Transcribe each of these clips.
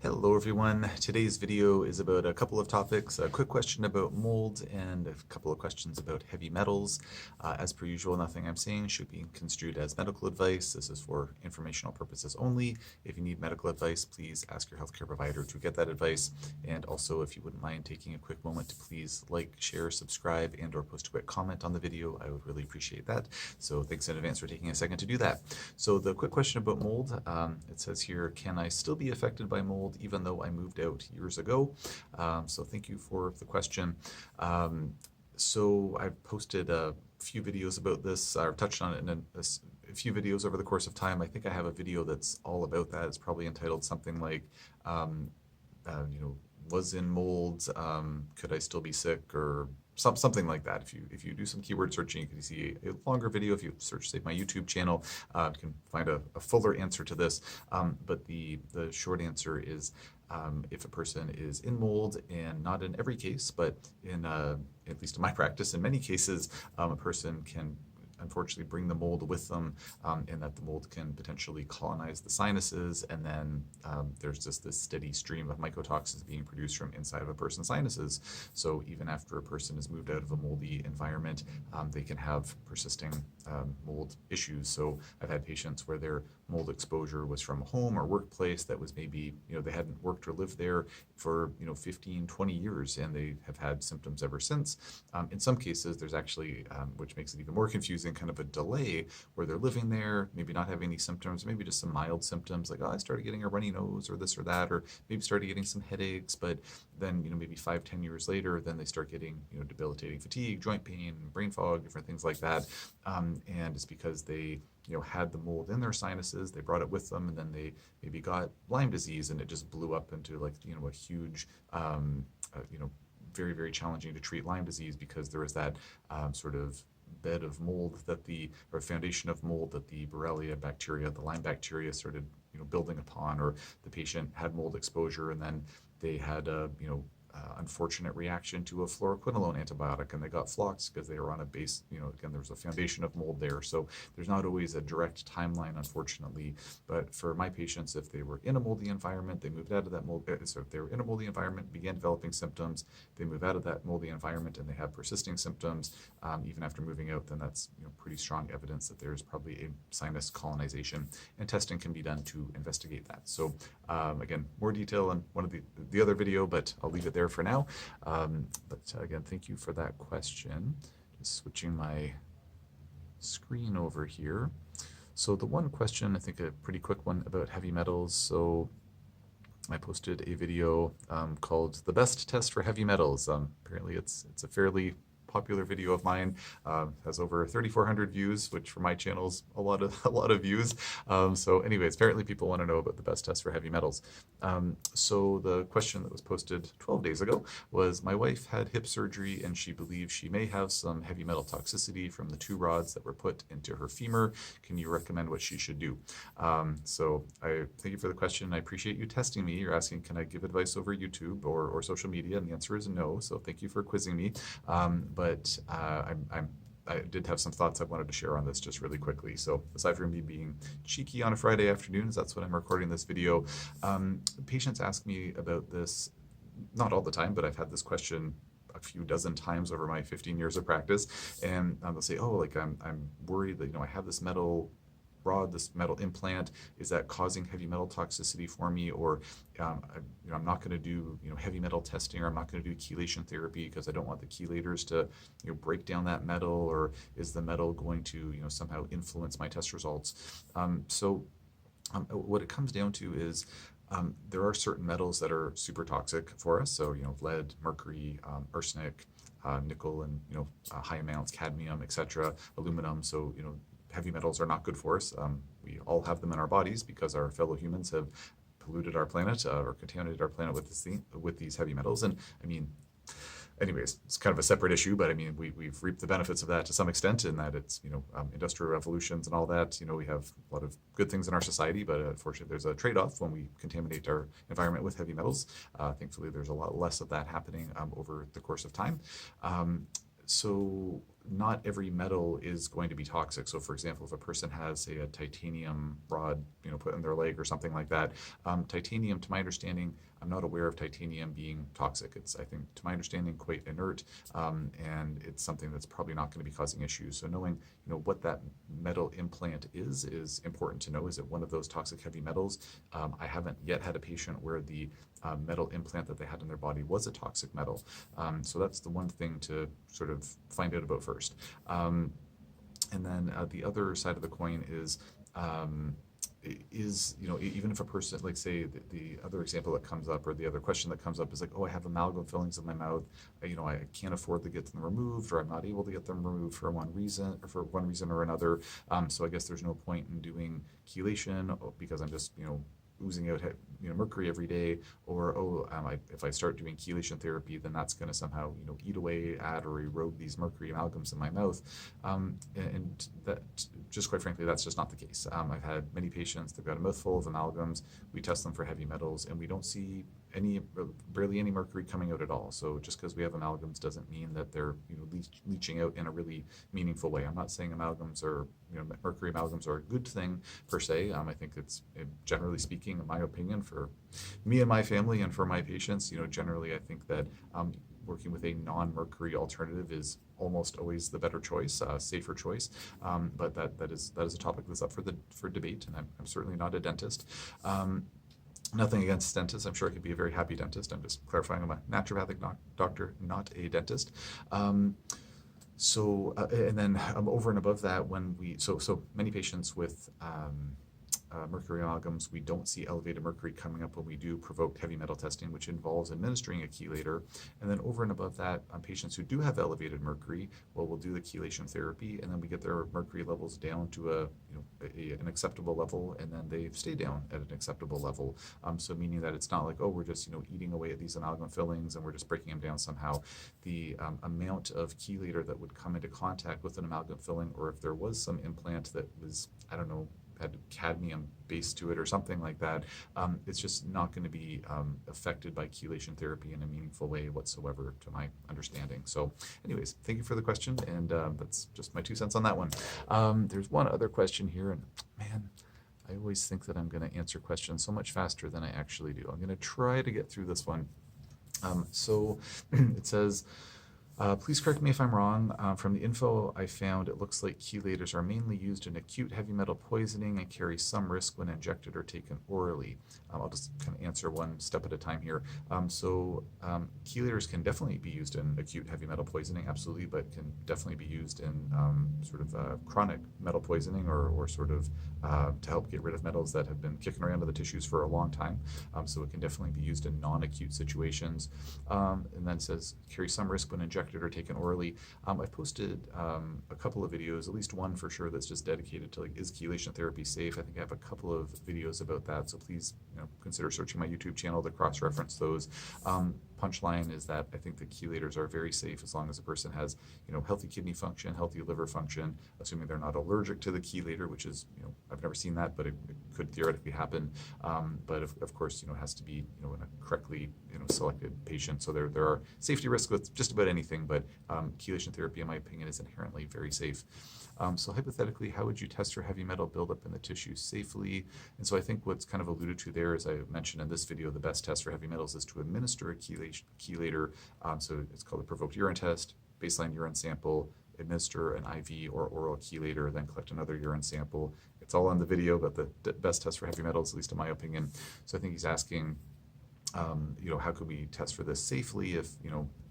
Hello everyone. Today's video is about a couple of topics, a quick question about mold and a couple of questions about heavy metals. As per usual, nothing I'm saying should be construed as medical advice. This is for informational purposes only. If you need medical advice, please ask your healthcare provider to get that advice. And also, if you wouldn't mind taking a quick moment to please like, share, subscribe, and or post a quick comment on the video, I would really appreciate that. So thanks in advance for taking a second to do that. So the quick question about mold, it says here, can I still be affected by mold even though I moved out years ago? So thank you for the question. So I've posted a few videos about this. I've touched on it in a few videos over the course of time. I think I have a video that's all about that. It's probably entitled something like, was in mold, could I still be sick, or something like that. If you do some keyword searching, you can see a longer video. If you search, say, my YouTube channel, you can find a fuller answer to this. But the short answer is, if a person is in mold, and not in every case, but in at least in my practice, in many cases, a person can unfortunately bring the mold with them, and that the mold can potentially colonize the sinuses, and then there's just this steady stream of mycotoxins being produced from inside of a person's sinuses. So even after a person is moved out of a moldy environment, they can have persisting mold issues. So I've had patients where their mold exposure was from a home or workplace that was maybe, they hadn't worked or lived there for 15, 20 years, and they have had symptoms ever since. In some cases, there's actually, which makes it even more confusing, kind of a delay where they're living there, maybe not having any symptoms, maybe just some mild symptoms like, oh, I started getting a runny nose or this or that, or maybe started getting some headaches, but then, maybe 5-10 years later, then they start getting, debilitating fatigue, joint pain, brain fog, different things like that. And it's because they, had the mold in their sinuses, they brought it with them, and then they maybe got Lyme disease, and it just blew up into like, a huge, very, very challenging to treat Lyme disease, because there was that sort of bed of mold or foundation of mold that the Borrelia bacteria, the Lyme bacteria, started, building upon, or the patient had mold exposure, and then they had a, unfortunate reaction to a fluoroquinolone antibiotic, and they got flux because they were on a base, again, there's a foundation of mold there. So there's not always a direct timeline, unfortunately. But for my patients, if they were in a moldy environment, they moved out of that mold, so if they were in a moldy environment, began developing symptoms, they move out of that moldy environment and they have persisting symptoms, even after moving out, then that's, pretty strong evidence that there's probably a sinus colonization, and testing can be done to investigate that. So again, more detail on one of the other video, but I'll leave it there for now. But again, thank you for that question. Just switching my screen over here. So the one question, I think a pretty quick one about heavy metals. So I posted a video called "The Best Test for Heavy Metals." Apparently it's a fairly popular video of mine, has over 3,400 views, which for my channel is a lot of views. So anyways, apparently people want to know about the best test for heavy metals. So the question that was posted 12 days ago was, my wife had hip surgery and she believes she may have some heavy metal toxicity from the 2 rods that were put into her femur. Can you recommend what she should do? So I thank you for the question. I appreciate you testing me. You're asking, can I give advice over YouTube or social media? And the answer is no. So thank you for quizzing me. But I did have some thoughts I wanted to share on this just really quickly. So aside from me being cheeky on a Friday afternoon, that's when I'm recording this video, patients ask me about this, not all the time, but I've had this question a few dozen times over my 15 years of practice. And they'll say, oh, like I'm worried that, I have this metal rod, this metal implant, is that causing heavy metal toxicity for me? Or I'm not going to do heavy metal testing, or I'm not going to do chelation therapy because I don't want the chelators to break down that metal, or is the metal going to somehow influence my test results? What it comes down to is, there are certain metals that are super toxic for us. So lead, mercury, arsenic, nickel, and high amounts, cadmium, etc., aluminum. So heavy metals are not good for us. We all have them in our bodies because our fellow humans have polluted our planet, or contaminated our planet with these heavy metals. And I mean, anyways, it's kind of a separate issue, but I mean, we've reaped the benefits of that to some extent, in that it's, industrial revolutions and all that. We have a lot of good things in our society, but unfortunately there's a trade-off when we contaminate our environment with heavy metals. Thankfully, there's a lot less of that happening over the course of time. So not every metal is going to be toxic. So for example, if a person has, say, a titanium rod, put in their leg or something like that, titanium, to my understanding, I'm not aware of titanium being toxic. It's, I think, to my understanding, quite inert, and it's something that's probably not going to be causing issues. So knowing, what that metal implant is important to know. Is it one of those toxic heavy metals? I haven't yet had a patient where the metal implant that they had in their body was a toxic metal. So that's the one thing to sort of find out about first. And then the other side of the coin is, even if a person, like, say, the other example that comes up, or the other question that comes up is like, oh, I have amalgam fillings in my mouth, I can't afford to get them removed, or I'm not able to get them removed for one reason or another. So I guess there's no point in doing chelation because I'm just, oozing out mercury every day, or if I start doing chelation therapy, then that's going to somehow eat away at or erode these mercury amalgams in my mouth, and that, just quite frankly, that's just not the case. I've had many patients, they've got a mouthful of amalgams, we test them for heavy metals, and we don't see barely any mercury coming out at all. So just because we have amalgams doesn't mean that they're leaching out in a really meaningful way. I'm not saying amalgams or mercury amalgams are a good thing per se. I think it's, generally speaking, in my opinion, for me and my family and for my patients, generally I think that working with a non-mercury alternative is almost always the better choice, safer choice. But that is a topic that's up for debate, and I'm certainly not a dentist. Nothing against dentists. I'm sure I could be a very happy dentist. I'm just clarifying I'm a naturopathic doctor, not a dentist. And then over and above that, so many patients with mercury amalgams, we don't see elevated mercury coming up when we do provoked heavy metal testing, which involves administering a chelator. And then over and above that, on patients who do have elevated mercury, well, we'll do the chelation therapy, and then we get their mercury levels down to an acceptable level, and then they stay down at an acceptable level. So meaning that it's not like, oh, we're just eating away at these amalgam fillings and we're just breaking them down somehow. The amount of chelator that would come into contact with an amalgam filling, or if there was some implant that was, I don't know, had cadmium base to it or something like that, it's just not going to be affected by chelation therapy in a meaningful way whatsoever, to my understanding. So anyways, thank you for the question, and that's just my 2 cents on that one. There's one other question here, and man, I always think that I'm going to answer questions so much faster than I actually do. I'm going to try to get through this one. So it says, please correct me if I'm wrong. From the info I found, it looks like chelators are mainly used in acute heavy metal poisoning and carry some risk when injected or taken orally. I'll just kind of answer one step at a time here. Chelators can definitely be used in acute heavy metal poisoning, absolutely, but can definitely be used in chronic metal poisoning, or sort of to help get rid of metals that have been kicking around in the tissues for a long time. So it can definitely be used in non-acute situations. And then it says, carry some risk when injected or taken orally. I've posted a couple of videos, at least one for sure, that's just dedicated to, like, is chelation therapy safe? I think I have a couple of videos about that, so please consider searching my YouTube channel to cross-reference those. Punchline is that I think the chelators are very safe as long as a person has healthy kidney function, healthy liver function, assuming they're not allergic to the chelator, which is, I've never seen that, but it could theoretically happen. But of course, it has to be in a correctly selected patient. So there are safety risks with just about anything, but chelation therapy, in my opinion, is inherently very safe. So hypothetically, how would you test for heavy metal buildup in the tissue safely? And so I think what's kind of alluded to there, as I mentioned in this video, the best test for heavy metals is to administer a chelator. So it's called a provoked urine test, baseline urine sample, administer an IV or oral chelator, then collect another urine sample. It's all on the video, but the best test for heavy metals, at least in my opinion. So I think he's asking, how could we test for this safely if,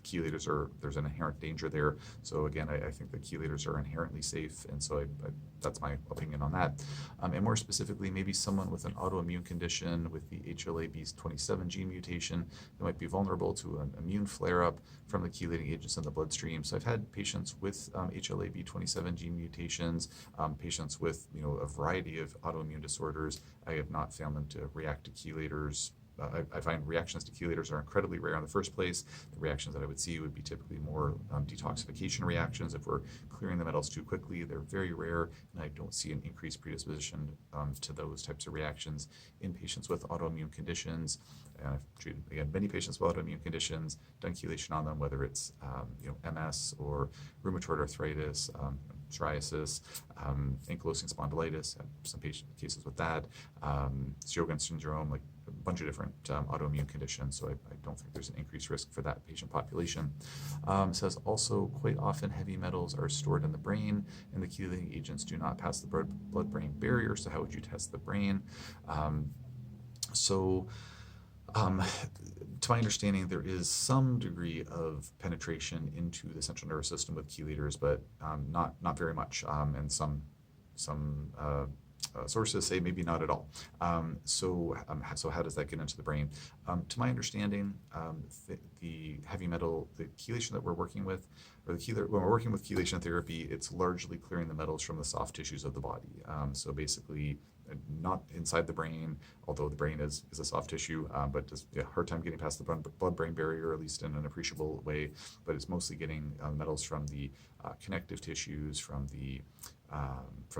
chelators there's an inherent danger there. So again, I think the chelators are inherently safe, and so that's my opinion on that. And more specifically, maybe someone with an autoimmune condition with the HLA-B27 gene mutation, they might be vulnerable to an immune flare-up from the chelating agents in the bloodstream. So I've had patients with HLA-B27 gene mutations, patients with a variety of autoimmune disorders. I have not found them to react to chelators I find reactions to chelators are incredibly rare in the first place. The reactions that I would see would be typically more detoxification reactions. If we're clearing the metals too quickly, they're very rare, and I don't see an increased predisposition to those types of reactions in patients with autoimmune conditions. And I've treated, again, many patients with autoimmune conditions, done chelation on them, whether it's MS or rheumatoid arthritis, psoriasis, ankylosing spondylitis, had some cases with that, Sjogren's syndrome, like a bunch of different autoimmune conditions. So I don't think there's an increased risk for that patient population. Says also quite often heavy metals are stored in the brain and the chelating agents do not pass the blood-brain barrier. So how would you test the brain? To my understanding, there is some degree of penetration into the central nervous system with chelators, but not very much, and some sources say maybe not at all. So how does that get into the brain? To my understanding, the heavy metal, the chelation that we're working with, or when we're working with chelation therapy, it's largely clearing the metals from the soft tissues of the body. So basically, not inside the brain, although the brain is a soft tissue, but just hard time getting past the blood-brain barrier, at least in an appreciable way. But it's mostly getting metals from the connective tissues, from the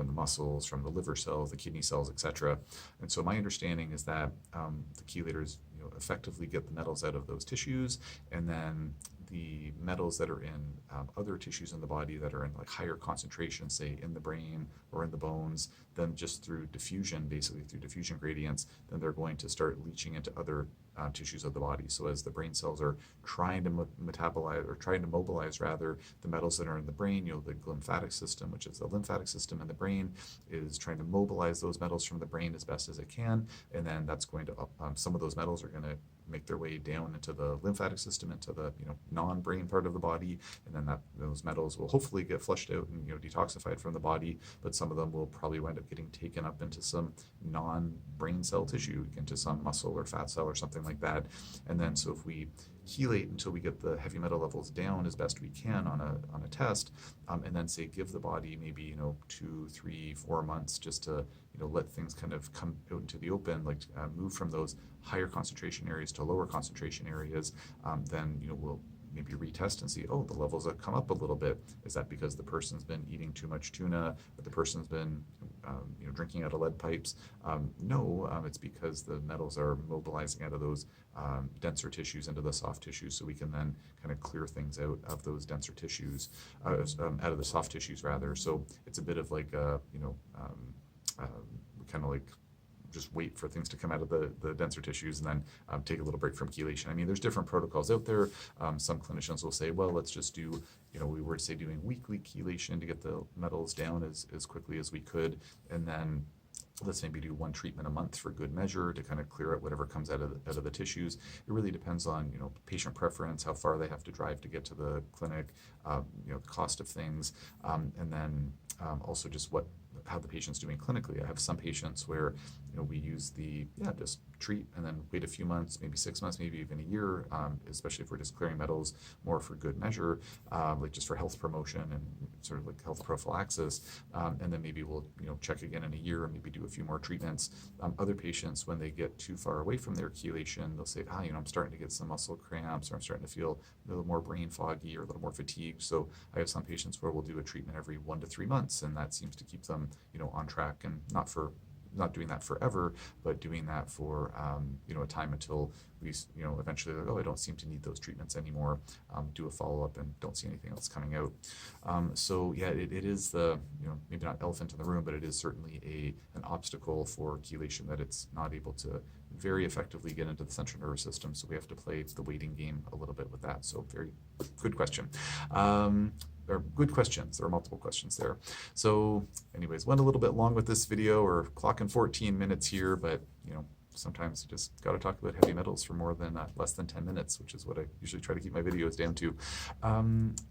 muscles, from the liver cells, the kidney cells, etc. And so my understanding is that the chelators effectively get the metals out of those tissues, and then the metals that are in other tissues in the body that are in like higher concentration, say in the brain or in the bones, then just through diffusion, basically through diffusion gradients, then they're going to start leaching into other tissues of the body. So as the brain cells are trying to metabolize, or trying to mobilize rather, the metals that are in the brain, the lymphatic system, which is the lymphatic system in the brain, is trying to mobilize those metals from the brain as best as it can, and then that's going to some of those metals are going to make their way down into the lymphatic system, into the non-brain part of the body, and then those metals will hopefully get flushed out and detoxified from the body, but some of them will probably wind up getting taken up into some non-brain cell tissue, into some muscle or fat cell or something like that. And then so if we chelate until we get the heavy metal levels down as best we can on a test, and then say give the body maybe 2, 3, 4 months just to let things kind of come out into the open, like move from those higher concentration areas to lower concentration areas, then we'll maybe retest and see, oh, the levels have come up a little bit. Is that because the person's been eating too much tuna, or the person's been drinking out of lead pipes? No, it's because the metals are mobilizing out of those denser tissues into the soft tissues, so we can then kind of clear things out of those denser tissues, out of the soft tissues rather. So it's a bit of like kind of like just wait for things to come out of the denser tissues and then take a little break from chelation. I mean, there's different protocols out there. Some clinicians will say, well, let's just do, we were to say doing weekly chelation to get the metals down as quickly as we could, and then let's maybe do one treatment a month for good measure to kind of clear out whatever comes out of the tissues. It really depends on patient preference, how far they have to drive to get to the clinic, the cost of things, and then also just how the patient's doing clinically. I have some patients where we use just treat and then wait a few months, maybe 6 months, maybe even a year, especially if we're just clearing metals more for good measure, like just for health promotion and sort of like health prophylaxis, and then maybe we'll check again in a year and maybe do a few more treatments. Other patients, when they get too far away from their chelation, they'll say, I'm starting to get some muscle cramps, or I'm starting to feel a little more brain foggy or a little more fatigued. So I have some patients where we'll do a treatment every 1 to 3 months, and that seems to keep them on track, and not doing that forever, but doing that for a time until we eventually I don't seem to need those treatments anymore, do a follow-up and don't see anything else coming out. So yeah, it is the maybe not elephant in the room, but it is certainly an obstacle for chelation, that it's not able to very effectively get into the central nervous system, so we have to play the waiting game a little bit with that. So very good question. Or good questions. There are multiple questions there. So anyways, went a little bit long with this video, or clocking 14 minutes here, but sometimes you just got to talk about heavy metals for less than 10 minutes, which is what I usually try to keep my videos down to.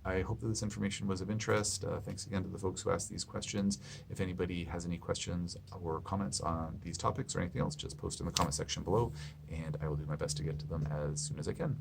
I hope that this information was of interest. Thanks again to the folks who asked these questions. If anybody has any questions or comments on these topics or anything else, just post in the comment section below, and I will do my best to get to them as soon as I can.